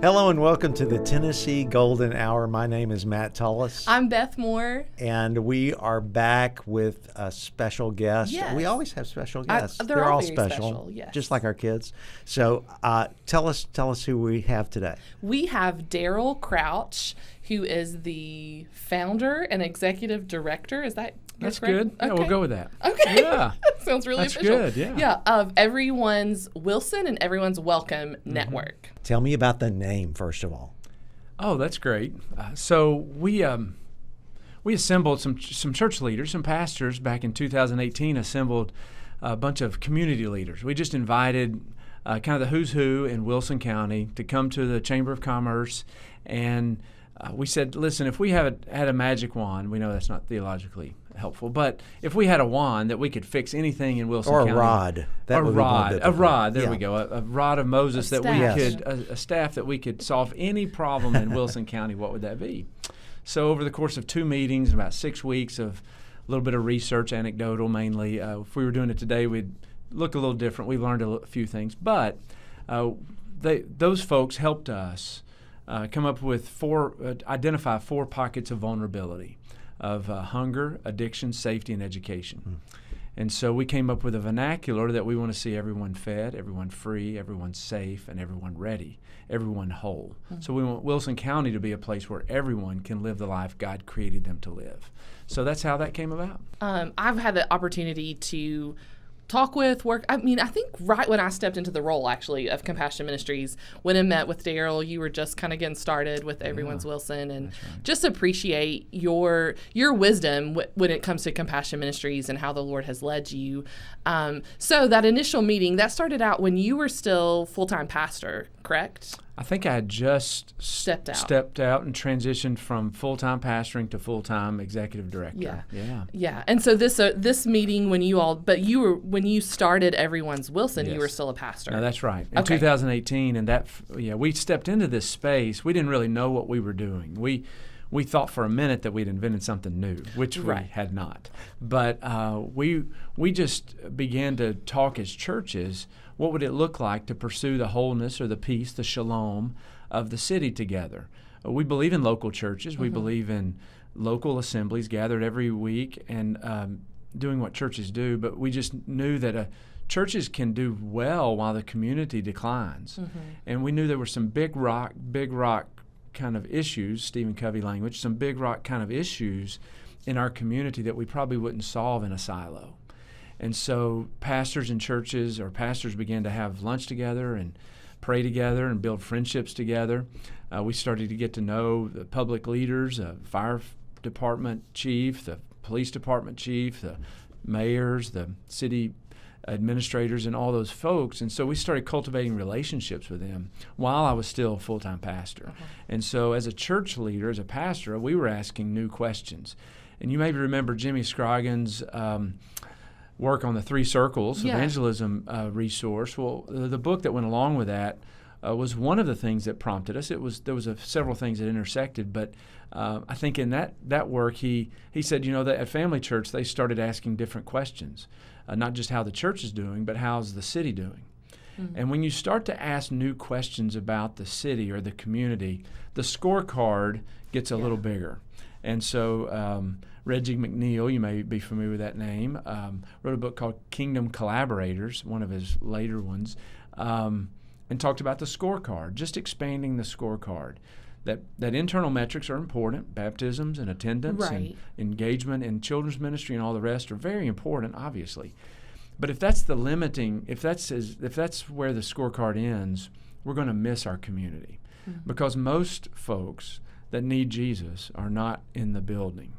Hello and welcome to the Tennessee Golden Hour. My name is Matt Tullis. I'm Beth Moore. And we are back with a special guest. Yes. We always have special guests. They're all very special, yes. just like our kids. So tell us who we have today. We have Daryl Crouch, who is the founder and executive director. Is that That's correct? good. Yeah, Okay. we'll go with that. Okay. Yeah. Sounds really That's official. good, yeah. Yeah, of Everyone's Wilson and Everyone's Welcome Network. Tell me about the name, first of all. Oh, that's great. So we assembled some church leaders, some pastors back in 2018, assembled a bunch of community leaders. We just invited kind of the who's who in Wilson County to come to the Chamber of Commerce, and we said, listen, if we had a magic wand, we know that's not theologically helpful, but if we had a wand that we could fix anything in Wilson County. Or a rod. A rod, there Yeah. we go. A rod of Moses A that we staff. could, a staff that we could solve any problem in Wilson County, what would that be? So over the course of 2 meetings and about 6 weeks of a little bit of research, anecdotal mainly, if we were doing it today, we'd look a little different. We learned a few things, but those folks helped us come up with identify 4 pockets of vulnerability of hunger, addiction, safety, and education. And so we came up with a vernacular that we want to see everyone fed, everyone free, everyone safe, and everyone ready, everyone whole. So we want Wilson County to be a place where everyone can live the life God created them to live. So that's how that came about. I've had the opportunity to talk with, I think right when I stepped into the role, actually, of Compassion Ministries, when I met with Daryl, you were just kind of getting started with Everyone's Wilson, and just appreciate your wisdom when it comes to Compassion Ministries and how the Lord has led you. So that initial meeting, that started out when you were still full-time pastor, correct? I think I had just Stepped out and transitioned from full-time pastoring to full-time executive director. Yeah. And so this meeting, when you started Everyone's Wilson, you Yes. were still a pastor. No, that's right. In Okay. 2018, and we stepped into this space. We didn't really know what we were doing. We thought for a minute that we'd invented something new, which we had not. But we just began to talk as churches. What would it look like to pursue the wholeness or the peace, the shalom of the city together? We believe in local churches. We believe in local assemblies gathered every week and doing what churches do. But we just knew that churches can do well while the community declines. And we knew there were some big rock kind of issues, Stephen Covey language, some big rock kind of issues in our community that we probably wouldn't solve in a silo. And so pastors and churches or pastors began to have lunch together and pray together and build friendships together. We started to get to know the public leaders, fire department chief, the police department chief, the mayors, the city administrators, and all those folks. And so we started cultivating relationships with them while I was still a full-time pastor. And so as a church leader, as a pastor, we were asking new questions. And you maybe remember Jimmy Scroggins' work on the 3 Circles evangelism resource. Well, the book that went along with that was one of the things that prompted us. There was several things that intersected, but I think in that work he said, that at Family Church they started asking different questions, not just how the church is doing, but how's the city doing. And when you start to ask new questions about the city or the community, the scorecard gets a little bigger. And so Reggie McNeil, you may be familiar with that name, wrote a book called Kingdom Collaborators, one of his later ones, and talked about the scorecard, just expanding the scorecard. That internal metrics are important, baptisms and attendance and engagement in children's ministry and all the rest are very important, obviously. But if that's the limiting, if that's where the scorecard ends, we're going to miss our community. Because most folks that need Jesus are not in the building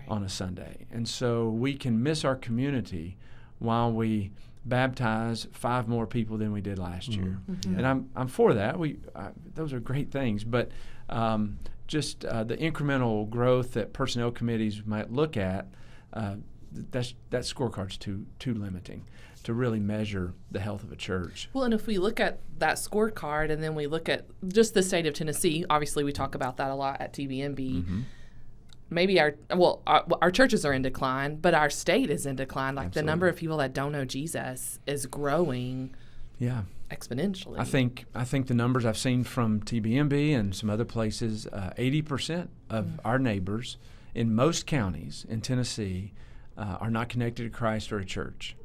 on a Sunday. And so we can miss our community while we baptize 5 more people than we did last year. And I'm for that. Those are great things, but just the incremental growth that personnel committees might look at, that scorecard's too limiting to really measure the health of a church. Well, and if we look at that scorecard and then we look at just the state of Tennessee, obviously we talk about that a lot at TBNB. Maybe our churches are in decline, but our state is in decline. Like the number of people that don't know Jesus is growing. Yeah. exponentially. I think the numbers I've seen from TBMB and some other places, 80% of our neighbors in most counties in Tennessee are not connected to Christ or a church.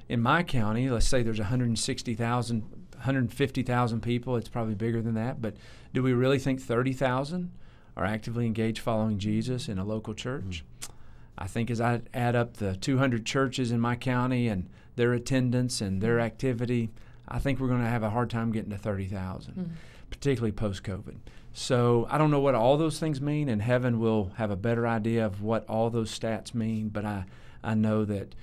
In my county, let's say there's 160,000, 150,000 people. It's probably bigger than that, but do we really think 30,000 are actively engaged following Jesus in a local church? I think as I add up the 200 churches in my county and their attendance and their activity, I think we're going to have a hard time getting to 30,000, particularly post-COVID. So I don't know what all those things mean, and heaven will have a better idea of what all those stats mean, but I know that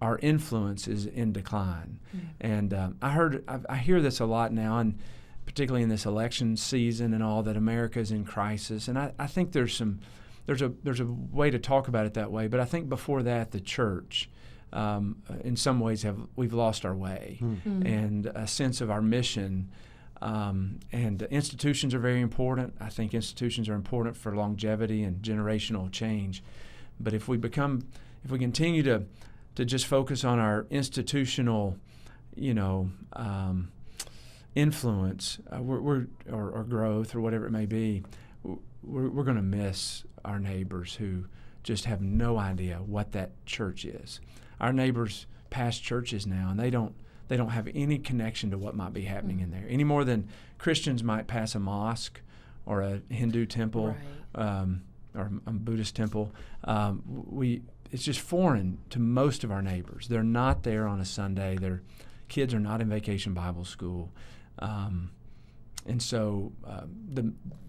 our influence is in decline. And I hear this a lot now, and particularly in this election season and all, that America is in crisis. And I think there's a way to talk about it that way, but I think before that, the church, in some ways, we've lost our way and a sense of our mission. And institutions are very important. I think institutions are important for longevity and generational change. But if we continue to just focus on our institutional, influence or growth or whatever it may be, we're going to miss our neighbors who just have no idea what that church is. Our neighbors past churches now, and they don't have any connection to what might be happening in there, any more than Christians might pass a mosque or a Hindu temple or a Buddhist temple. It's just foreign to most of our neighbors. They're not there on a Sunday. Their kids are not in vacation Bible school. And so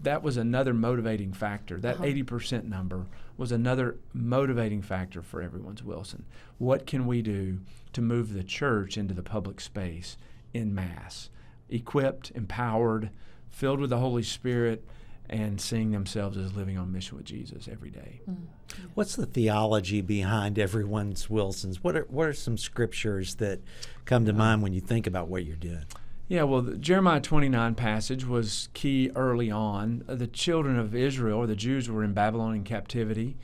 that was another motivating factor. That 80% number was another motivating factor for Everone's Wilson. What can we do to move the church into the public space en masse, equipped, empowered, filled with the Holy Spirit, and seeing themselves as living on mission with Jesus every day? What's the theology behind Everone's Wilson's? What are some scriptures that come to mind when you think about what you're doing? Yeah, well, the Jeremiah 29 passage was key early on. The children of Israel, or the Jews, were in Babylonian captivity,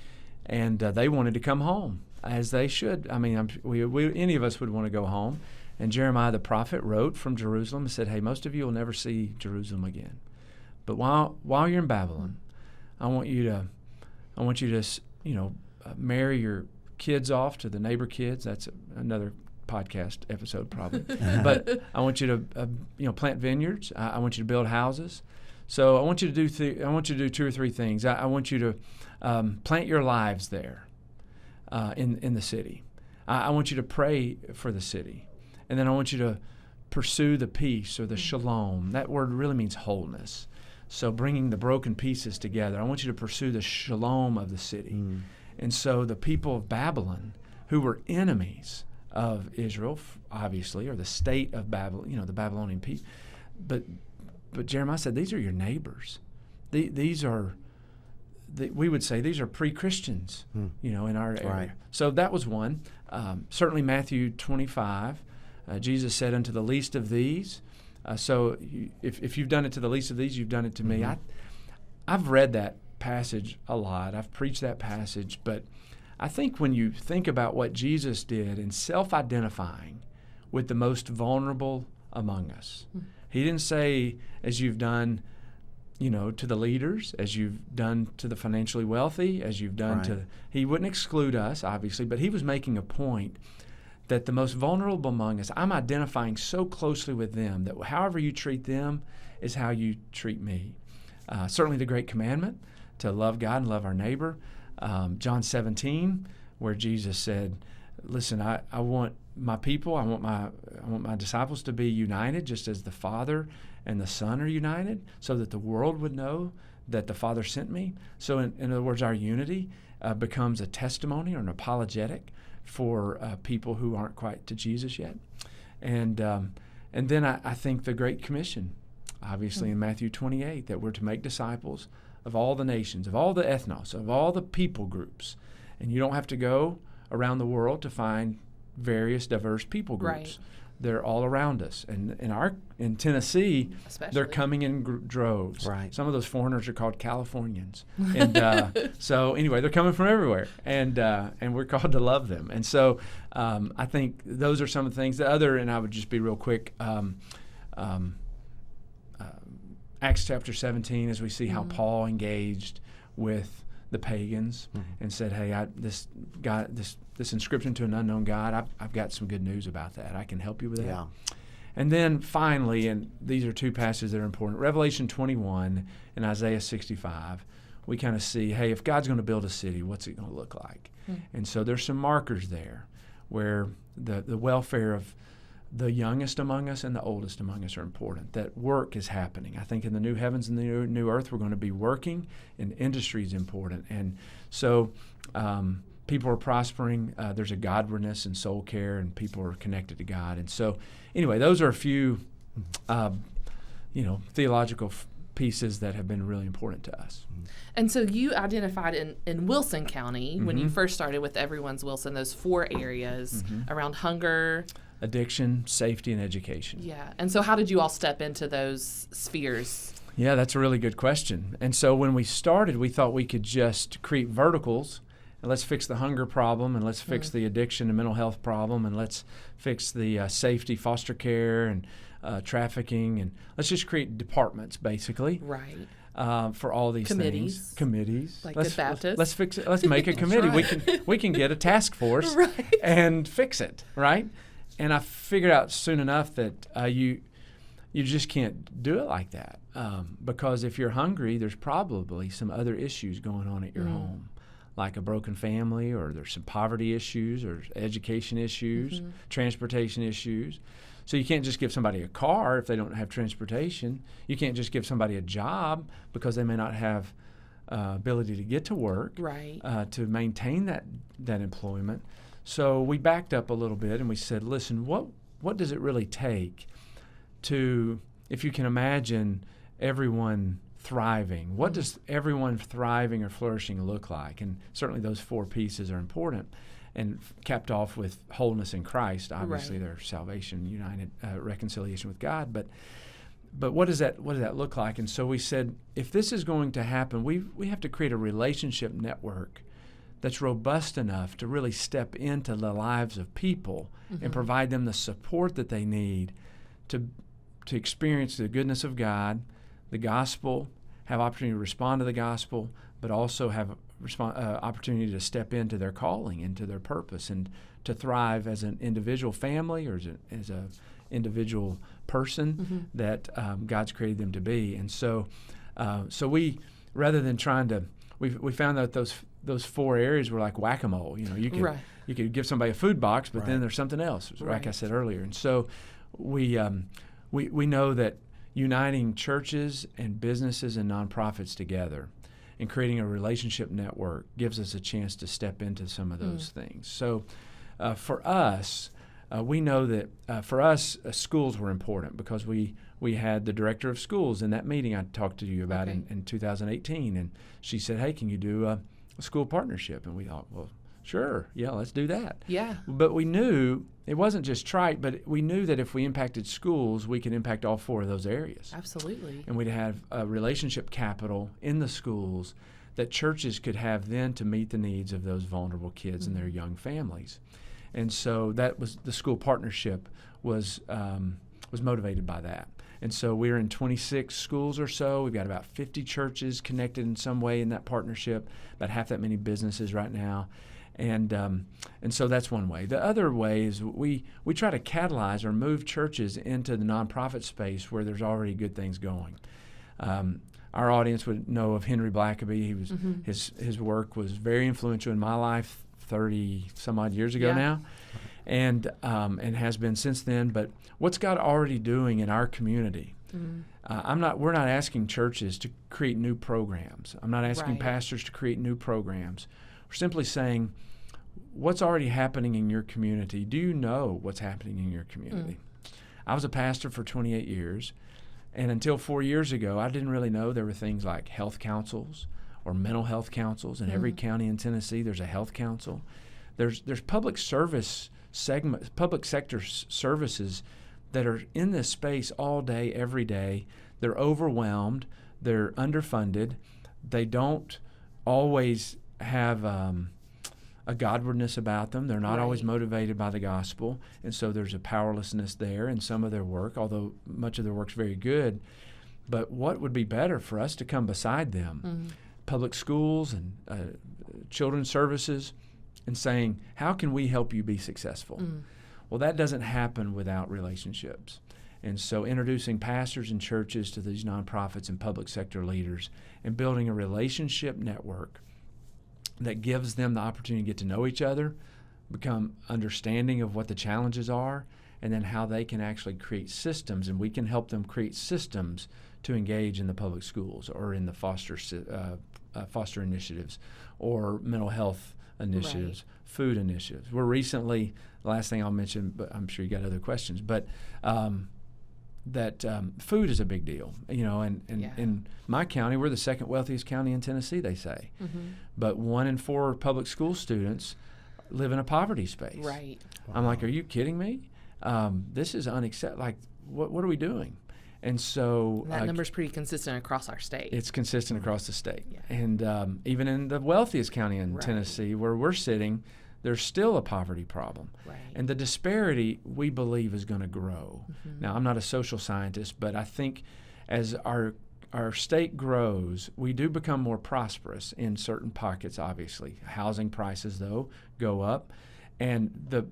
and they wanted to come home, as they should. I mean, any of us would want to go home. And Jeremiah the prophet wrote from Jerusalem and said, hey, most of you will never see Jerusalem again. But while you're in Babylon, I want you to marry your kids off to the neighbor kids. That's another podcast episode probably. But I want you to plant vineyards. I want you to build houses. So I want you to do two or three things. I want you to plant your lives there in the city. I want you to pray for the city, and then I want you to pursue the peace or the shalom. That word really means wholeness. So bringing the broken pieces together. I want you to pursue the shalom of the city. And so the people of Babylon, who were enemies of Israel, obviously, or the state of Babylon, the Babylonian people. But Jeremiah said, these are your neighbors. These are, we would say, these are pre-Christians, in our area. Right. So that was one. Certainly Matthew 25, Jesus said, unto the least of these. So if you've done it to the least of these, you've done it to me. I've read that passage a lot. I've preached that passage, but I think when you think about what Jesus did in self-identifying with the most vulnerable among us, he didn't say, as you've done, to the leaders, as you've done to the financially wealthy, as you've done he wouldn't exclude us, obviously, but he was making a point that the most vulnerable among us, I'm identifying so closely with them that however you treat them is how you treat me. Certainly the great commandment to love God and love our neighbor. John 17, where Jesus said, listen, I want my people, I want my disciples to be united just as the Father and the Son are united, so that the world would know that the Father sent me. So in other words, our unity becomes a testimony or an apologetic for people who aren't quite to Jesus yet. And then I think the Great Commission, obviously in Matthew 28, that we're to make disciples of all the nations, of all the ethnos, of all the people groups. And you don't have to go around the world to find various diverse people groups. Right. They're all around us. And in Tennessee, especially, they're coming in droves. Right. Some of those foreigners are called Californians. And so anyway, they're coming from everywhere. And we're called to love them. And so I think those are some of the things. And I would just be real quick, Acts chapter 17, as we see how Paul engaged with the pagans and said, "Hey, this inscription to an unknown God, I've got some good news about that. I can help you with that." Yeah. And then finally, and these are two passages that are important, Revelation 21 and Isaiah 65, we kind of see, hey, if God's going to build a city, what's it going to look like? And so there's some markers there where the welfare of the youngest among us and the oldest among us are important, that work is happening. I think in the new heavens and the new earth, we're going to be working, and industry is important. And so people are prospering. There's a godliness and soul care, and people are connected to God. And so anyway, those are a few, theological pieces that have been really important to us. And so you identified in Wilson County, when you first started with Everyone's Wilson, those 4 areas around hunger, addiction, safety, and education. Yeah. And so how did you all step into those spheres? Yeah, that's a really good question. And so when we started, we thought we could just create verticals, and let's fix the hunger problem, and let's fix the addiction and mental health problem, and let's fix the safety, foster care, and trafficking, and let's just create departments, basically. Right. For all these Committees. Committees. Like the Baptist. Let's fix it. Let's make a committee. Right. We can get a task force and fix it, right? And I figured out soon enough that you just can't do it like that, because if you're hungry, there's probably some other issues going on at your home, like a broken family, or there's some poverty issues, or education issues, transportation issues. So you can't just give somebody a car if they don't have transportation. You can't just give somebody a job because they may not have ability to get to work, to maintain that employment. So we backed up a little bit and we said, listen, what does it really take to, if you can imagine everyone thriving, what does everyone thriving or flourishing look like? And certainly those 4 pieces are important. And capped off with wholeness in Christ, obviously their salvation, united reconciliation with God. But what does that look like? And so we said, if this is going to happen, we have to create a relationship network that's robust enough to really step into the lives of people and provide them the support that they need to experience the goodness of God, the gospel, have opportunity to respond to the gospel, but also have opportunity to step into their calling, into their purpose, and to thrive as an individual family or as an individual person that God's created them to be. And so we, rather than trying to, we found that those 4 areas were like whack-a-mole. You could give somebody a food box, but then there's something else, like I said earlier. And so we know that uniting churches and businesses and nonprofits together and creating a relationship network gives us a chance to step into some of those things. So for us, we know that for us, schools were important because we had the director of schools in that meeting I talked to you about in 2018. And she said, hey, can you do a school partnership? And we thought, well, sure, yeah, let's do that. Yeah. But we knew it wasn't just trite, but we knew that if we impacted schools, we could impact all 4 of those areas. Absolutely. And we'd have a relationship capital in the schools that churches could have then to meet the needs of those vulnerable kids and their young families. And so that was the school partnership was motivated by that. And so we're in 26 schools or so. We've got about 50 churches connected in some way in that partnership, about half that many businesses right now. And so that's one way. The other way is we try to catalyze or move churches into the nonprofit space where there's already good things going. Our audience would know of Henry Blackaby. He was his work was very influential in my life 30 some odd years ago now, and has been since then. But what's God already doing in our community? We're not asking churches to create new programs. I'm not asking pastors to create new programs. We're simply saying, what's already happening in your community? Do you know what's happening in your community? I was a pastor for 28 years, and until 4 years ago, I didn't really know there were things like health councils or mental health councils. In every county in Tennessee, there's a health council. There's public service segment, public sector services that are in this space all day, every day. They're overwhelmed. They're underfunded. They don't always have a Godwardness about them. They're not Right. always motivated by the gospel, and so there's a powerlessness there in some of their work, although much of their work's very good. But what would be better for us to come beside them, public schools and children's services, and saying, how can we help you be successful? Well, that doesn't happen without relationships. And so introducing pastors and churches to these nonprofits and public sector leaders and building a relationship network that gives them the opportunity to get to know each other, become understanding of what the challenges are, and then how they can actually create systems, and we can help them create systems to engage in the public schools or in the foster initiatives or mental health initiatives, food initiatives. We're recently, the last thing I'll mention, but I'm sure you got other questions, but food is a big deal. And in my county, we're the second wealthiest county in Tennessee, they say. But 1 in 4 public school students live in a poverty space. Right. Wow. I'm like, are you kidding me? This is unacceptable. Like, what are we doing? And so And that number's pretty consistent across our state. it's consistent across the state. Yeah. And even in the wealthiest county in Right. Tennessee, where we're sitting, there's still a poverty problem. Right. And the disparity, we believe, is going to grow. Now, I'm not a social scientist, but I think as our state grows, we do become more prosperous in certain pockets, obviously. Housing prices, though, go up. And the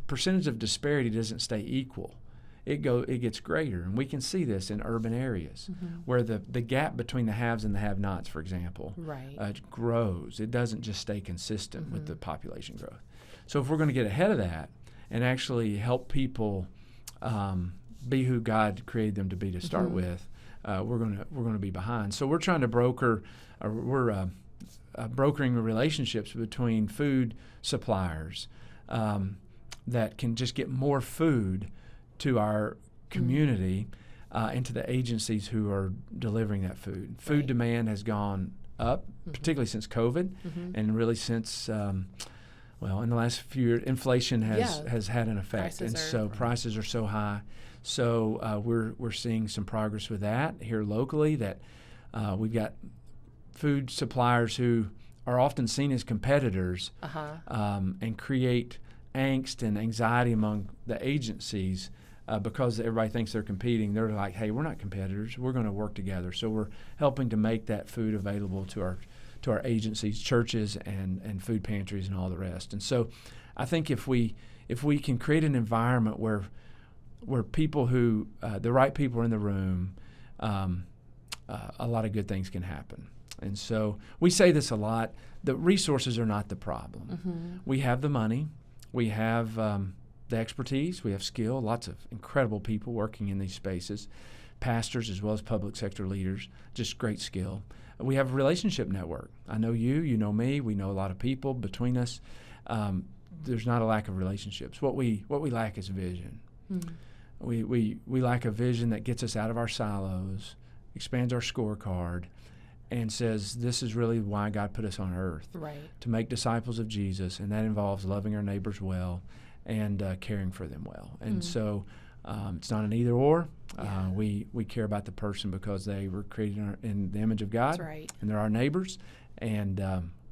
percentage of disparity doesn't stay equal. It gets greater, and we can see this in urban areas where the gap between the haves and the have-nots, for example, Right. grows. It doesn't just stay consistent with the population growth. So if we're going to get ahead of that and actually help people be who God created them to be to start with, we're going to be behind. So we're trying to brokering relationships between food suppliers that can just get more food to our community and to the agencies who are delivering that food. Food Right. demand has gone up, particularly since COVID, and really since, in the last few years, inflation has had an effect. Prices are so high. So we're seeing some progress with that here locally, that we've got food suppliers who are often seen as competitors and create angst and anxiety among the agencies because everybody thinks they're competing. They're like, hey, we're not competitors. We're going to work together. So we're helping to make that food available to our agencies, churches, and food pantries and all the rest. And so I think if we can create an environment where people who the right people are in the room, a lot of good things can happen. And so we say this a lot. The resources are not the problem. We have the money. We have the expertise. We have skill. Lots of incredible people working in these spaces, pastors as well as public sector leaders, just great skill. We have a relationship network. I know you know me. We know a lot of people between us. There's not a lack of relationships. What we lack is vision. We lack a vision that gets us out of our silos, expands our scorecard, and says this is really why God put us on earth, to make disciples of Jesus, and that involves loving our neighbors well and caring for them well. And so it's not an either or. We care about the person because they were created in the image of God, and they're our neighbors, and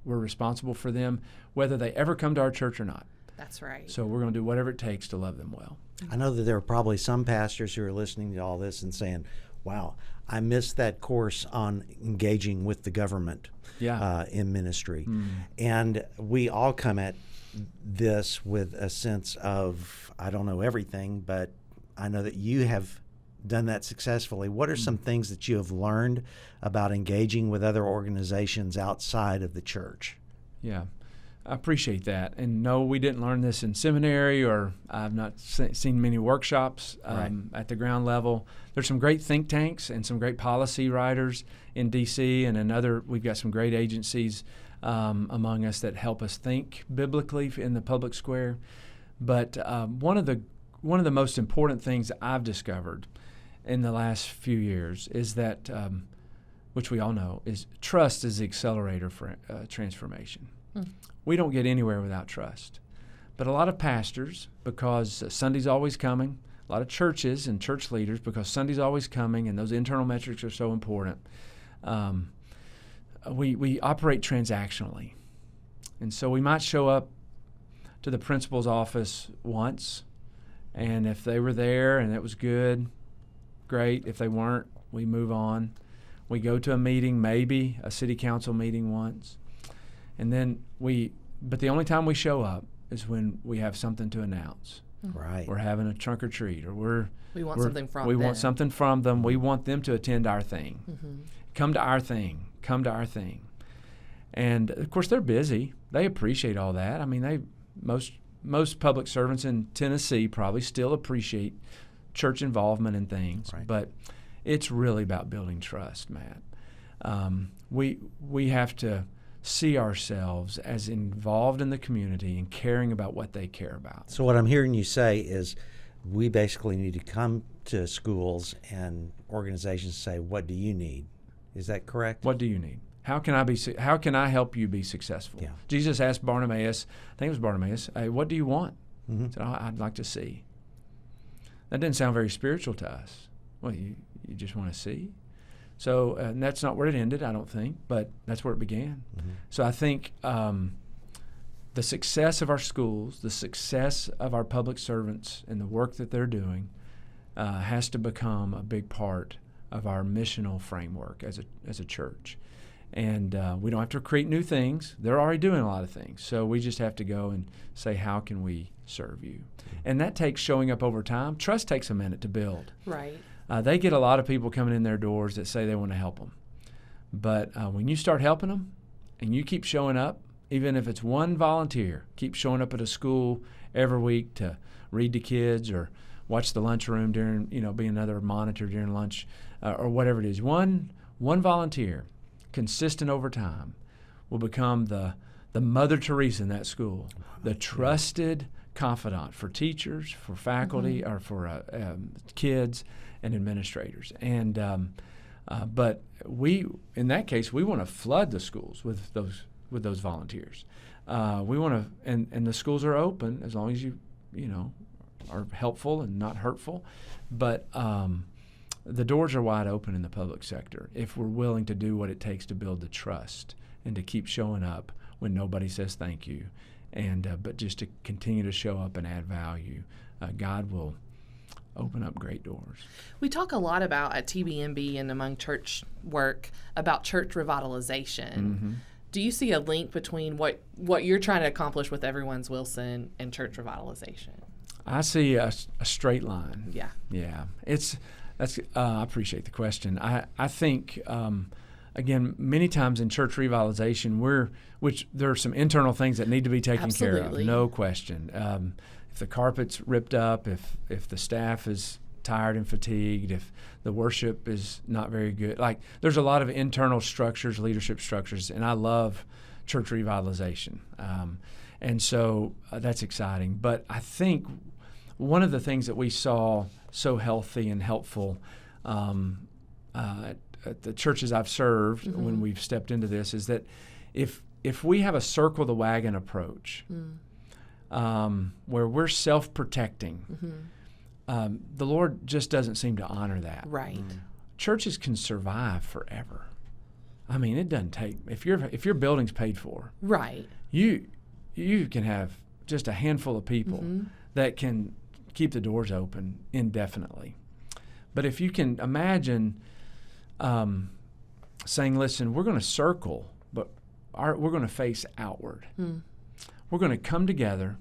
we're responsible for them whether they ever come to our church or not. That's right. So we're going to do whatever it takes to love them well. I know that there are probably some pastors who are listening to all this and saying, wow, I missed that course on engaging with the government in ministry. And we all come at this with a sense of, I don't know everything, but I know that you have done that successfully. What are some things that you have learned about engaging with other organizations outside of the church? Yeah, I appreciate that. And no, we didn't learn this in seminary, or I've not seen many workshops at the ground level. There's some great think tanks and some great policy writers in D.C. and in other. We've got some great agencies among us that help us think biblically in the public square. But one of the most important things I've discovered in the last few years is that, which we all know, is trust is the accelerator for transformation. We don't get anywhere without trust. But a lot of pastors, because Sunday's always coming, a lot of churches and church leaders, because Sunday's always coming and those internal metrics are so important, we operate transactionally. And so we might show up to the principal's office once, and if they were there and it was good, great. If they weren't, we move on. We go to a meeting, maybe a city council meeting once, and then but the only time we show up is when we have something to announce. Right. We're having a trunk or treat, or we want something from them. We want something from them. We want them to attend our thing. Mm-hmm. Come to our thing. Come to our thing. And of course, they're busy. They appreciate all that. I mean, most public servants in Tennessee probably still appreciate church involvement in things, right. But it's really about building trust, Matt. We have to see ourselves as involved in the community and caring about what they care about. So what I'm hearing you say is we basically need to come to schools and organizations and say, what do you need? Is that correct? What do you need? How can I help you be successful? Yeah. Jesus asked Bartimaeus, I think it was Bartimaeus, hey, what do you want? Mm-hmm. He said, I'd like to see. That didn't sound very spiritual to us. Well, you just want to see? So and that's not where it ended, I don't think, but that's where it began. Mm-hmm. So I think the success of our schools, the success of our public servants and the work that they're doing has to become a big part of our missional framework as a church. And we don't have to create new things. They're already doing a lot of things. So we just have to go and say, how can we serve you? And that takes showing up over time. Trust takes a minute to build. Right. They get a lot of people coming in their doors that say they want to help them. But when you start helping them and you keep showing up, even if it's one volunteer, keep showing up at a school every week to read to kids or watch the lunchroom during, be another monitor during lunch or whatever it is. One volunteer, consistent over time, will become the Mother Teresa in that school, the trusted confidant for teachers, for faculty, mm-hmm. or for kids and administrators. And but in that case, we want to flood the schools with those volunteers. We want to, and the schools are open as long as you are helpful and not hurtful. But the doors are wide open in the public sector if we're willing to do what it takes to build the trust and to keep showing up when nobody says thank you, and but just to continue to show up and add value. God will open up great doors. We talk a lot about at TBMB and among church work about church revitalization. Mm-hmm. Do you see a link between what you're trying to accomplish with Everone's Wilson and church revitalization? I see a straight line. Yeah. Yeah. I appreciate the question. I think, again, many times in church revitalization, which there are some internal things that need to be taken care of, no question. If the carpet's ripped up, if the staff is tired and fatigued, if the worship is not very good, there's a lot of internal structures, leadership structures, and I love church revitalization. And so that's exciting. But I think one of the things that we saw so healthy and helpful at the churches I've served mm-hmm. when we've stepped into this is that if we have a circle the wagon approach where we're self-protecting, mm-hmm. The Lord just doesn't seem to honor that. Right. Mm. Churches can survive forever. I mean, it doesn't take if your building's paid for. Right. You can have just a handful of people mm-hmm. that can keep the doors open indefinitely. But if you can imagine saying, listen, we're going to circle, but we're going to face outward. Mm. We're going to come together,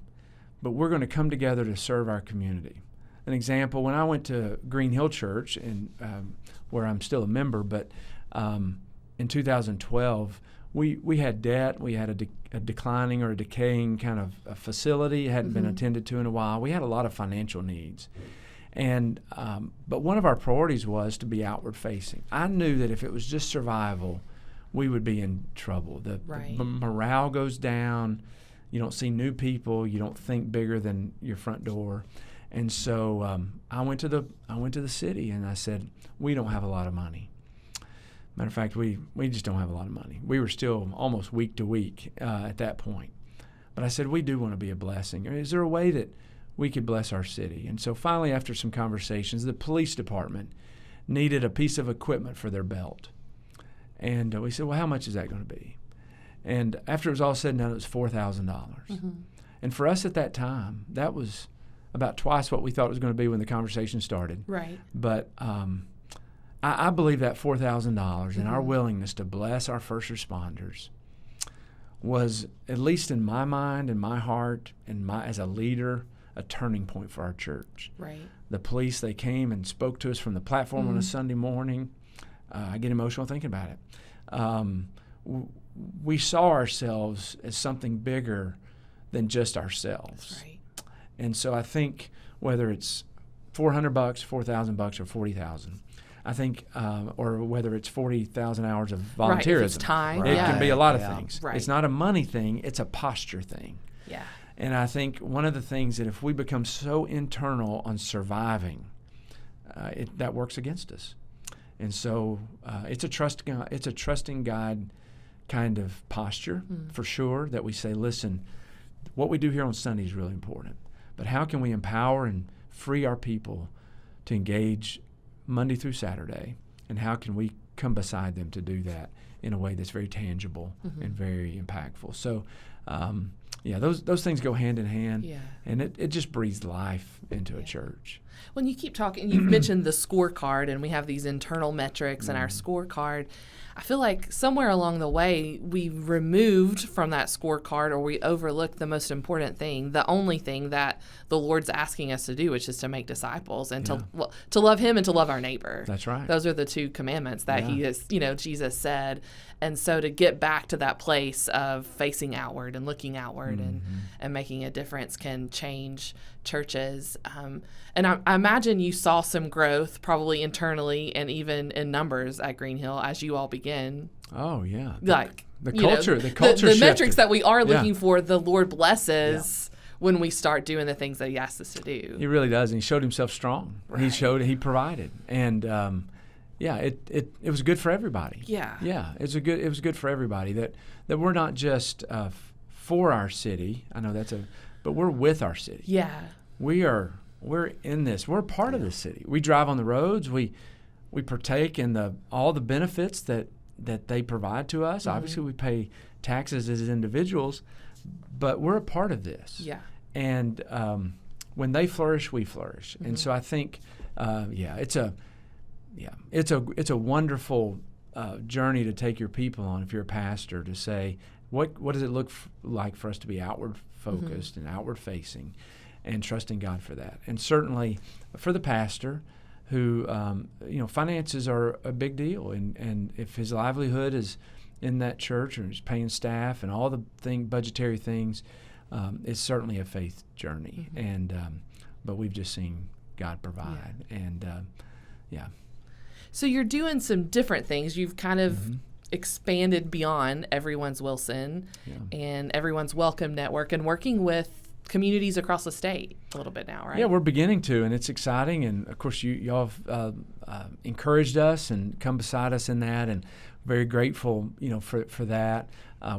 but we're going to come together to serve our community. An example, when I went to Green Hill Church, where I'm still a member, but in 2012, we had debt. We had a declining or a decaying kind of a facility. It hadn't mm-hmm. been attended to in a while. We had a lot of financial needs. And but one of our priorities was to be outward facing. I knew that if it was just survival, we would be in trouble. The morale goes down. You don't see new people. You don't think bigger than your front door. And so I went to the city and I said, we don't have a lot of money. Matter of fact, we just don't have a lot of money. We were still almost week to week at that point. But I said, we do want to be a blessing. Is there a way that we could bless our city? And so finally, after some conversations, the police department needed a piece of equipment for their belt. And we said, well, how much is that going to be? And after it was all said and done, it was $4,000. Mm-hmm. And for us at that time, that was about twice what we thought it was going to be when the conversation started. Right. But I believe that $4,000 and our willingness to bless our first responders was, at least in my mind and my heart and as a leader, a turning point for our church. Right. The police, they came and spoke to us from the platform on a Sunday morning. I get emotional thinking about it. We saw ourselves as something bigger than just ourselves. That's right. And so I think whether it's $400, $4,000, or $40,000, I think, or whether it's 40,000 hours of volunteerism, right, if it's time, it can be a lot of things. Right. It's not a money thing; it's a posture thing. Yeah. And I think one of the things that if we become so internal on surviving, that works against us. And so it's a trusting God kind of posture for sure, that we say, listen, what we do here on Sunday is really important, but how can we empower and free our people to engage Monday through Saturday, and how can we come beside them to do that in a way that's very tangible and very impactful? So those things go hand in hand, and it just breathes life into a church. When you keep talking, you've mentioned the scorecard, and we have these internal metrics in our scorecard. I feel like somewhere along the way we removed from that scorecard, or we overlooked the most important thing, the only thing that the Lord's asking us to do, which is to make disciples and to love Him and to love our neighbor. That's right. Those are the two commandments that He is, Jesus said. And so to get back to that place of facing outward and looking outward and making a difference can change churches. And I imagine you saw some growth probably internally and even in numbers at Green Hill as you all begin. Oh, yeah. The culture the metrics that we are looking for, the Lord blesses when we start doing the things that He asks us to do. He really does. And He showed Himself strong. Right. He provided. And it was good for everybody. Yeah. Yeah, it was good for everybody that we're not just for our city. I know but we're with our city. Yeah. We're in this. We're a part of the city. We drive on the roads. We partake in all the benefits that they provide to us. Obviously, we pay taxes as individuals, but we're a part of this. Yeah. And when they flourish, we flourish. And so I think, it's a wonderful journey to take your people on if you're a pastor, to say, what does it look like for us to be outward focused and outward facing, and trusting God for that. And certainly for the pastor, who finances are a big deal, and if his livelihood is in that church, or he's paying staff and all the budgetary things, it's certainly a faith journey. And but we've just seen God provide, and So you're doing some different things. You've kind of expanded beyond Everyone's Wilson and Everyone's Welcome Network, and working with communities across the state a little bit now, right? Yeah, we're beginning to, and it's exciting. And of course, y'all have encouraged us and come beside us in that, and very grateful, for that.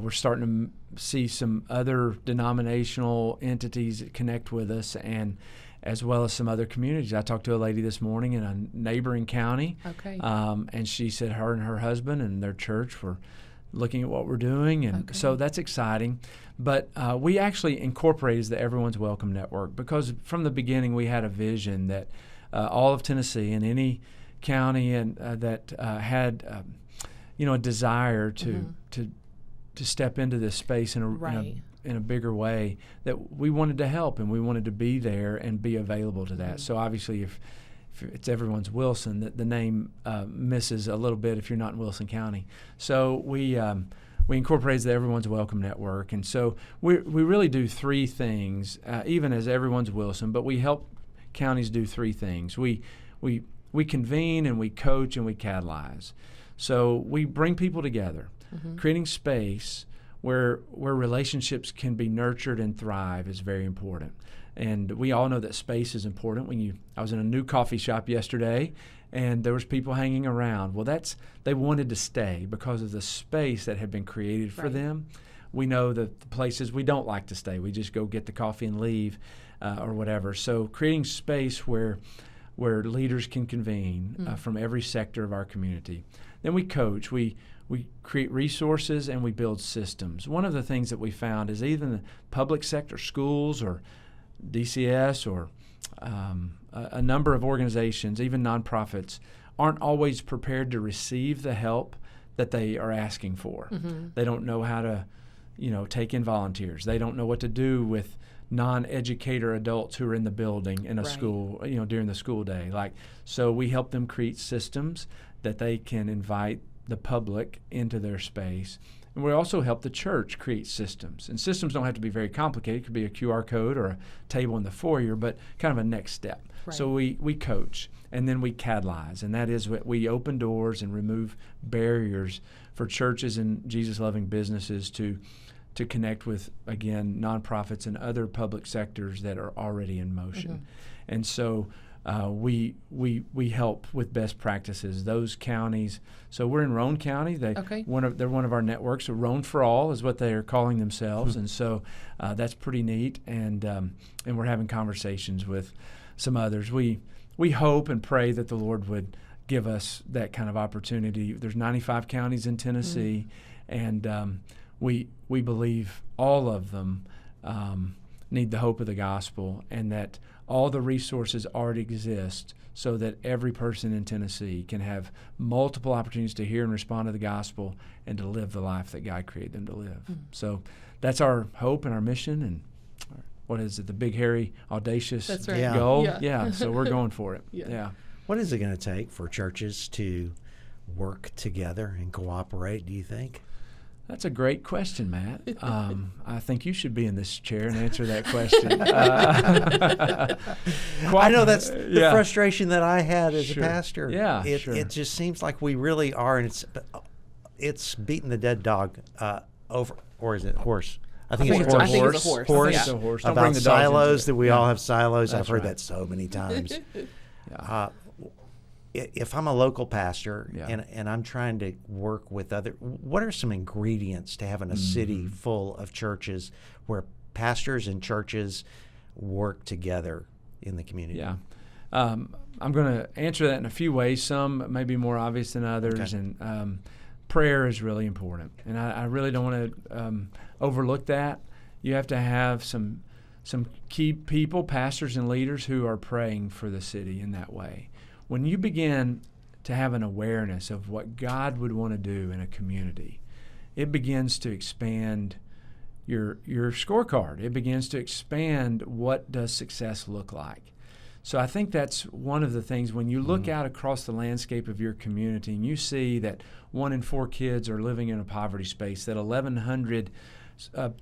We're starting to see some other denominational entities that connect with us, and as well as some other communities. I talked to a lady this morning in a neighboring county, and she said her and her husband and their church were looking at what we're doing, and so that's exciting. But we actually incorporated the Everyone's Welcome Network because from the beginning we had a vision that all of Tennessee and any county and that had a desire to step into this space in a bigger way, that we wanted to help and we wanted to be there and be available to that. So obviously if it's Everyone's Wilson, the name misses a little bit if you're not in Wilson County. So we incorporated the Everyone's Welcome Network, and so we really do three things, even as Everyone's Wilson, but we help counties do three things. We convene and we coach and we catalyze. So we bring people together, creating space where relationships can be nurtured and thrive is very important. And we all know that space is important. I was in a new coffee shop yesterday, and there was people hanging around. Well, they wanted to stay because of the space that had been created for them. We know that the places we don't like to stay, we just go get the coffee and leave, or whatever. So creating space where leaders can convene from every sector of our community. Then we coach. We we create resources and we build systems. One of the things that we found is even the public sector, schools or DCS or a number of organizations, even nonprofits, aren't always prepared to receive the help that they are asking for. Mm-hmm. They don't know how to, take in volunteers. They don't know what to do with non-educator adults who are in the building in a school, during the school day. So we help them create systems that they can invite the public into their space. And we also help the church create systems. And systems don't have to be very complicated. It could be a QR code or a table in the foyer, but kind of a next step. Right. So we coach, and then we catalyze. And that is what we open doors and remove barriers for churches and Jesus-loving businesses to connect with, again, nonprofits and other public sectors that are already in motion. Mm-hmm. And so we help with best practices. Those counties. So we're in Roane County. They're one of our networks. So Roane for All is what they are calling themselves, mm-hmm. and so that's pretty neat. And we're having conversations with some others. We hope and pray that the Lord would give us that kind of opportunity. There's 95 counties in Tennessee, mm-hmm. and we believe all of them need the hope of the gospel, and that all the resources already exist so that every person in Tennessee can have multiple opportunities to hear and respond to the gospel and to live the life that God created them to live. Mm-hmm. So that's our hope and our mission, and what is it, the big, hairy, audacious goal? Yeah, so we're going for it. Yeah. What is it going to take for churches to work together and cooperate, do you think? That's a great question, Matt. I think you should be in this chair and answer that question. I know that's the frustration that I had as a pastor. Yeah, it just seems like we really are, and it's beating the dead dog over, or is it horse? I think it's a horse. Horse. It's a horse. About silos, that we all have silos. That's I've heard that so many times. If I'm a local pastor and I'm trying to work with what are some ingredients to having a city full of churches where pastors and churches work together in the community? Yeah. I'm going to answer that in a few ways. Some may be more obvious than others. Okay. And prayer is really important. And I really don't want to overlook that. You have to have some key people, pastors and leaders, who are praying for the city in that way. When you begin to have an awareness of what God would want to do in a community, it begins to expand your scorecard. It begins to expand what does success look like. So I think that's one of the things when you look out across the landscape of your community and you see that 1 in 4 kids are living in a poverty space, that 1,100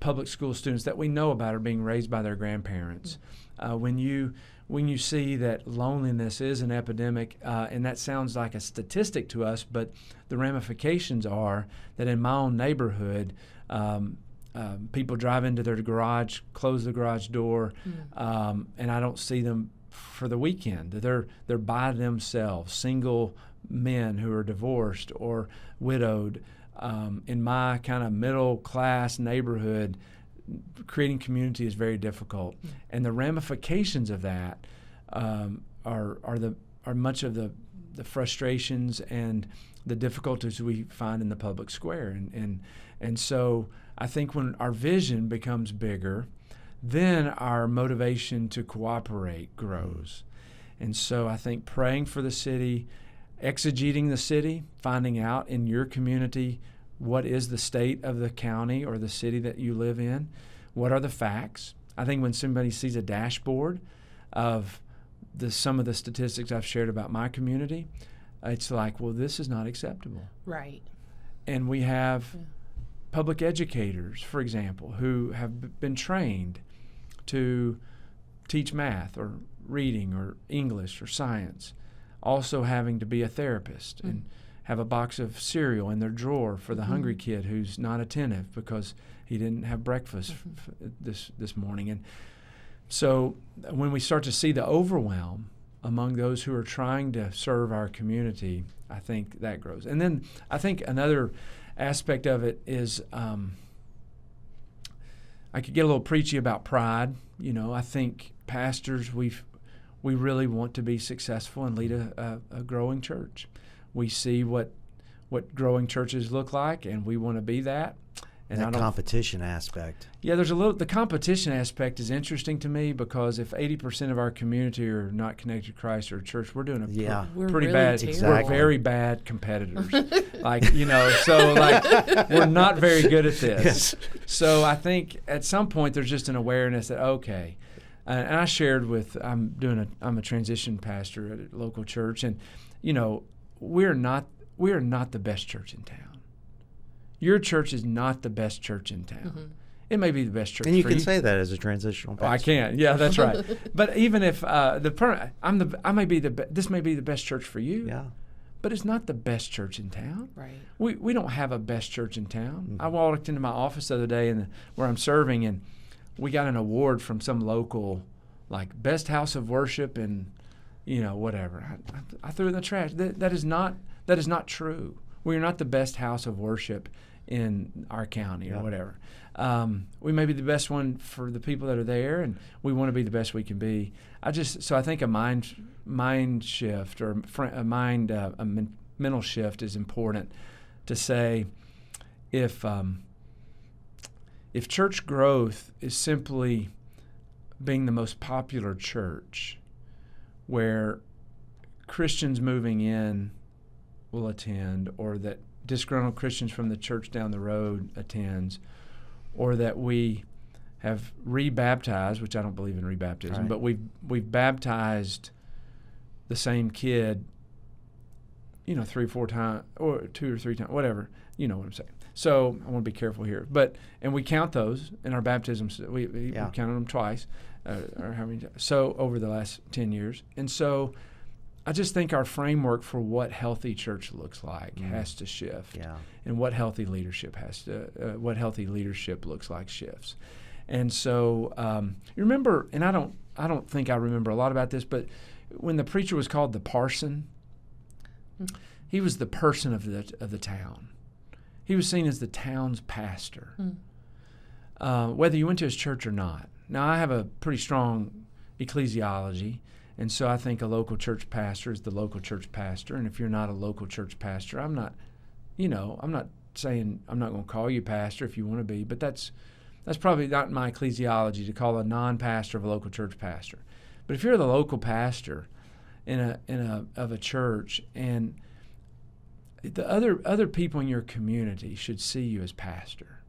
public school students that we know about are being raised by their grandparents. When you see that loneliness is an epidemic, and that sounds like a statistic to us, but the ramifications are that in my own neighborhood, people drive into their garage, close the garage door, and I don't see them for the weekend. They're by themselves, single men who are divorced or widowed. In my kind of middle-class neighborhood, creating community is very difficult, and the ramifications of that are much of the frustrations and the difficulties we find in the public square, and so I think when our vision becomes bigger, then our motivation to cooperate grows, and so I think praying for the city, exegeting the city, finding out in your community what is the state of the county or the city that you live in, what are the facts. I think when somebody sees a dashboard of some of the statistics I've shared about my community, it's like, well, this is not acceptable. Right. And we have public educators, for example, who have been trained to teach math or reading or English or science, also having to be a therapist and have a box of cereal in their drawer for the hungry kid who's not attentive because he didn't have breakfast this morning. And so when we start to see the overwhelm among those who are trying to serve our community, I think that grows. And then I think another aspect of it is I could get a little preachy about pride. I think pastors, we really want to be successful and lead a growing church. We see what what growing churches look like, and we want to be that. And that competition aspect. Yeah, the competition aspect is interesting to me, because if 80% of our community are not connected to Christ or church, we're doing we're pretty really bad. terrible. We're very bad competitors. So we're not very good at this. Yes. So I think at some point there's just an awareness that, okay, and I shared with, I'm a transition pastor at a local church, and we're not the best church in town. Your church is not the best church in town. Mm-hmm. It may be the best church. And you for can say that as a transitional pastor. I can. Yeah, that's right. But even if this may be the best church for you. Yeah. But it's not the best church in town. Right. We don't have a best church in town. Mm-hmm. I walked into my office the other day where I'm serving, and we got an award from some local, like, best house of worship, and whatever. I threw it in the trash. That is not true. We are not the best house of worship in our county or whatever. We may be the best one for the people that are there, and we want to be the best we can be. So I think a mind shift, or a mental shift is important to say, if church growth is simply being the most popular church, where Christians moving in will attend, or that disgruntled Christians from the church down the road attends, or that we have rebaptized, which I don't believe in rebaptism, right, but we've baptized the same kid, 3 or 4 times, or 2 or 3 times, whatever. You know what I'm saying. So I want to be careful here, and we count those in our baptisms. We counted them twice, or how many? So over the last 10 years, and so I just think our framework for what healthy church looks like has to shift, and what healthy leadership looks like shifts. And so you remember, and I don't think I remember a lot about this, but when the preacher was called the parson, he was the person of the town. He was seen as the town's pastor, whether you went to his church or not. Now, I have a pretty strong ecclesiology. And so I think a local church pastor is the local church pastor. And if you're not a local church pastor, I'm not saying I'm not going to call you pastor if you want to be, but that's probably not my ecclesiology to call a non-pastor of a local church pastor. But if you're the local pastor of a church, and the other people in your community should see you as pastor.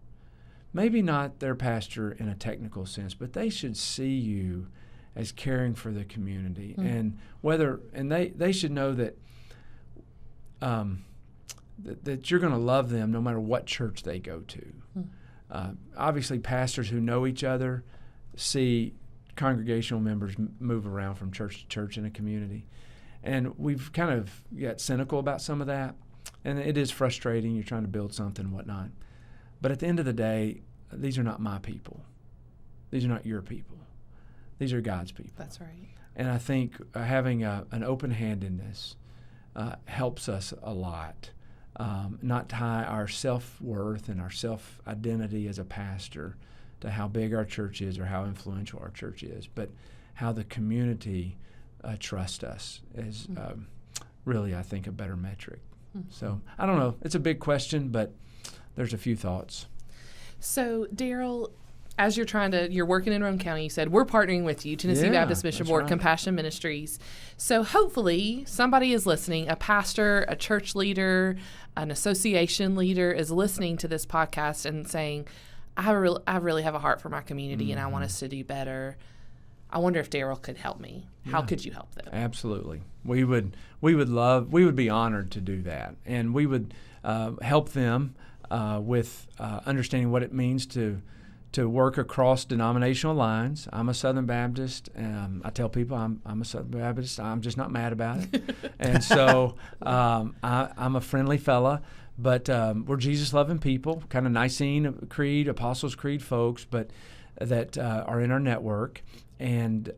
Maybe not their pastor in a technical sense, but they should see you as caring for the community, and they should know that that you're going to love them no matter what church they go to. Obviously, pastors who know each other see congregational members move around from church to church in a community, and we've kind of got cynical about some of that, and it is frustrating. You're trying to build something and whatnot, but at the end of the day, these are not my people. These are not your people. These are God's people. That's right. And I think having an open-handedness helps us a lot. Not tie our self-worth and our self-identity as a pastor to how big our church is or how influential our church is, but how the community trusts us is really, I think, a better metric. So I don't know. It's a big question, but there's a few thoughts. So, Daryl, as you're working in Roane County, you said, we're partnering with you, Tennessee Baptist Mission Board, right. Compassion Ministries. So hopefully somebody is listening, a pastor, a church leader, an association leader is listening to this podcast and saying, I really have a heart for my community and I want us to do better. I wonder if Daryl could help me. How could you help them? Absolutely. We would be honored to do that. And we would help them with understanding what it means to work across denominational lines. I'm a Southern Baptist. I tell people I'm a Southern Baptist. I'm just not mad about it. And so I'm a friendly fella, but we're Jesus-loving people, kind of Nicene Creed, Apostles' Creed folks, but that are in our network. And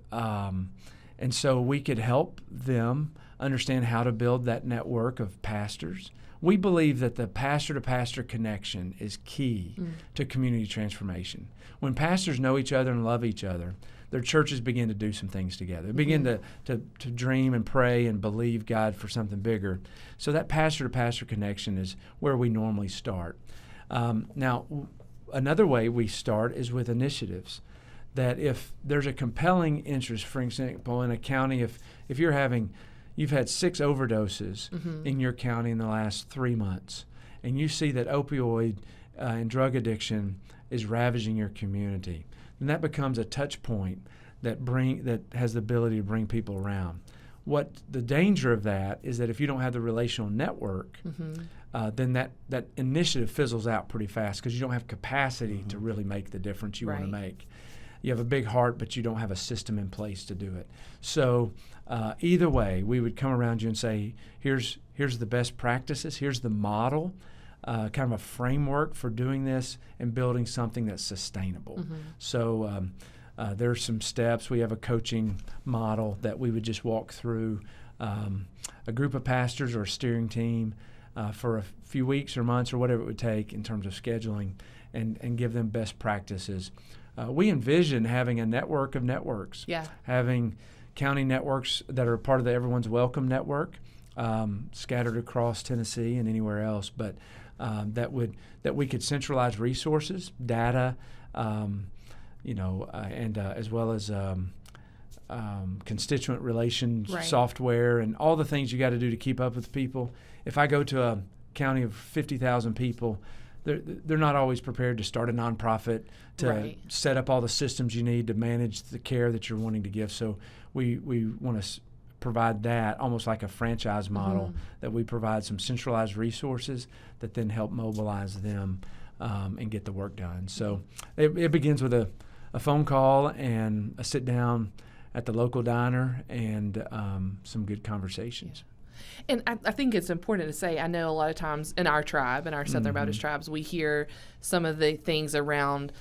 so we could help them understand how to build that network of pastors. We believe that the pastor-to-pastor connection is key to community transformation. When pastors know each other and love each other, their churches begin to do some things together. They begin to dream and pray and believe God for something bigger. So that pastor-to-pastor connection is where we normally start. Now, another way we start is with initiatives. That if there's a compelling interest, for example, in a county, if you've had 6 overdoses in your county in the last 3 months, and you see that opioid and drug addiction is ravaging your community, then that becomes a touch point that has the ability to bring people around. What the danger of that is that if you don't have the relational network, then that initiative fizzles out pretty fast because you don't have capacity to really make the difference you want to make. You have a big heart, but you don't have a system in place to do it. So either way, we would come around you and say, here's the best practices, here's the model, kind of a framework for doing this and building something that's sustainable. So there's some steps. We have a coaching model that we would just walk through a group of pastors or a steering team for a few weeks or months or whatever it would take in terms of scheduling and give them best practices. We envision having a network of networks, having county networks that are part of the Everyone's Welcome network, scattered across Tennessee and anywhere else, but that we could centralize resources, data, and as well as constituent relations software and all the things you got to do to keep up with people. If I go to a county of 50,000 people, they're not always prepared to start a nonprofit to set up all the systems you need to manage the care that you're wanting to give. So we want to provide that almost like a franchise model, that we provide some centralized resources that then help mobilize them and get the work done. So it begins with a phone call and a sit down at the local diner and some good conversations. And I think it's important to say, I know a lot of times in our tribe, in our Southern Baptist tribes, we hear some of the things around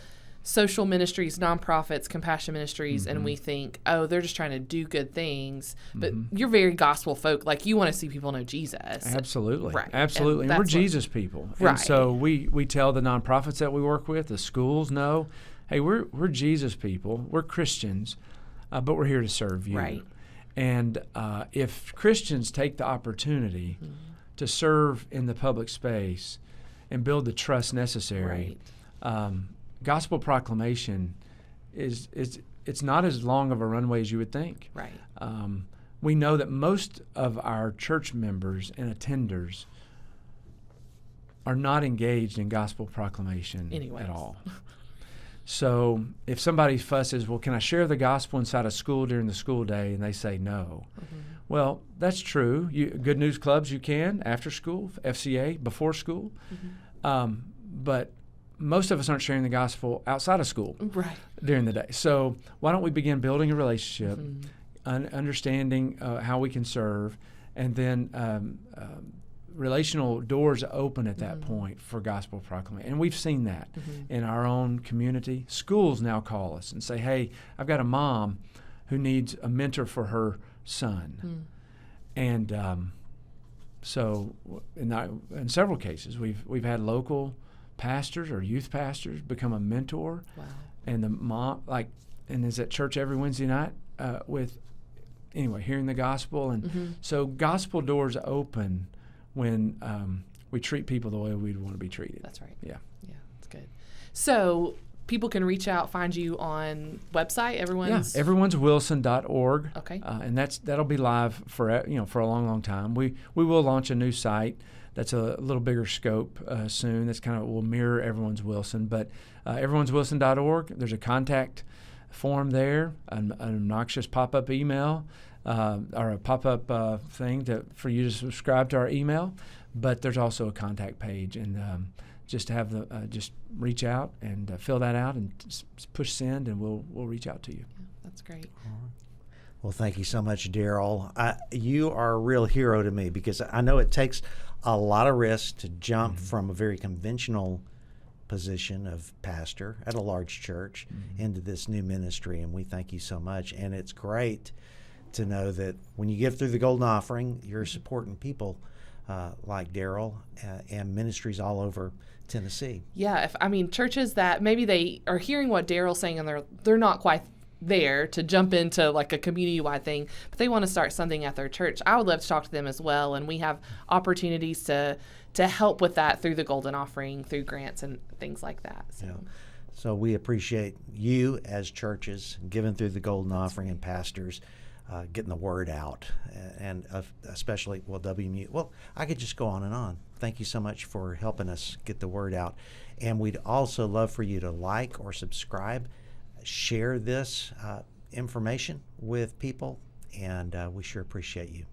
social ministries, nonprofits, compassion ministries, and we think, oh, they're just trying to do good things. But you're very gospel folk. Like, you want to see people know Jesus. Absolutely. Right. Absolutely. And we're Jesus people. Right. And so we tell the nonprofits that we work with, the schools know, hey, we're Jesus people. We're Christians, but we're here to serve you. Right. And if Christians take the opportunity to serve in the public space and build the trust necessary, gospel proclamation it's not as long of a runway as you would think. Right. We know that most of our church members and attenders are not engaged in gospel proclamation at all. So if somebody fusses, well, can I share the gospel inside a school during the school day? And they say no. Well, that's true. Good News Clubs, you can, after school, FCA, before school. But most of us aren't sharing the gospel outside of school during the day. So why don't we begin building a relationship, understanding how we can serve, and then relational doors open at that point for gospel proclamation. And we've seen that in our own community. Schools now call us and say, hey, I've got a mom who needs a mentor for her son. And so in several cases, we've had local pastors or youth pastors become a mentor. Wow. And the mom, and is at church every Wednesday night hearing the gospel. And so gospel doors open when we treat people the way we'd want to be treated. That's right. Yeah. Yeah, that's good. So people can reach out, find you on website, everyone'swilson.org. Okay. And that'll be live for a long, long time. We will launch a new site that's a little bigger scope soon. That's will mirror Everyone's Wilson. But everyone'swilson.org, there's a contact form there, an obnoxious pop-up email, or a pop-up thing for you to subscribe to our email. But there's also a contact page, and just reach out and fill that out and push send, and we'll reach out to you. Yeah, that's great. Well, thank you so much, Daryl. You are a real hero to me, because I know it takes a lot of risk to jump from a very conventional position of pastor at a large church into this new ministry, and we thank you so much. And it's great to know that when you give through the golden offering, you're supporting people like Daryl and ministries all over Tennessee. Yeah, churches that maybe they are hearing what Daryl's saying and they're not quite there to jump into like a community-wide thing, but they want to start something at their church, I would love to talk to them as well. And we have opportunities to help with that through the Golden Offering, through grants and things like that. So. Yeah. So we appreciate you as churches giving through the Golden Offering, and pastors getting the word out, and especially, well, WMU. Well, I could just go on and on. Thank you so much for helping us get the word out. And we'd also love for you to like or subscribe, share this information with people, and we sure appreciate you.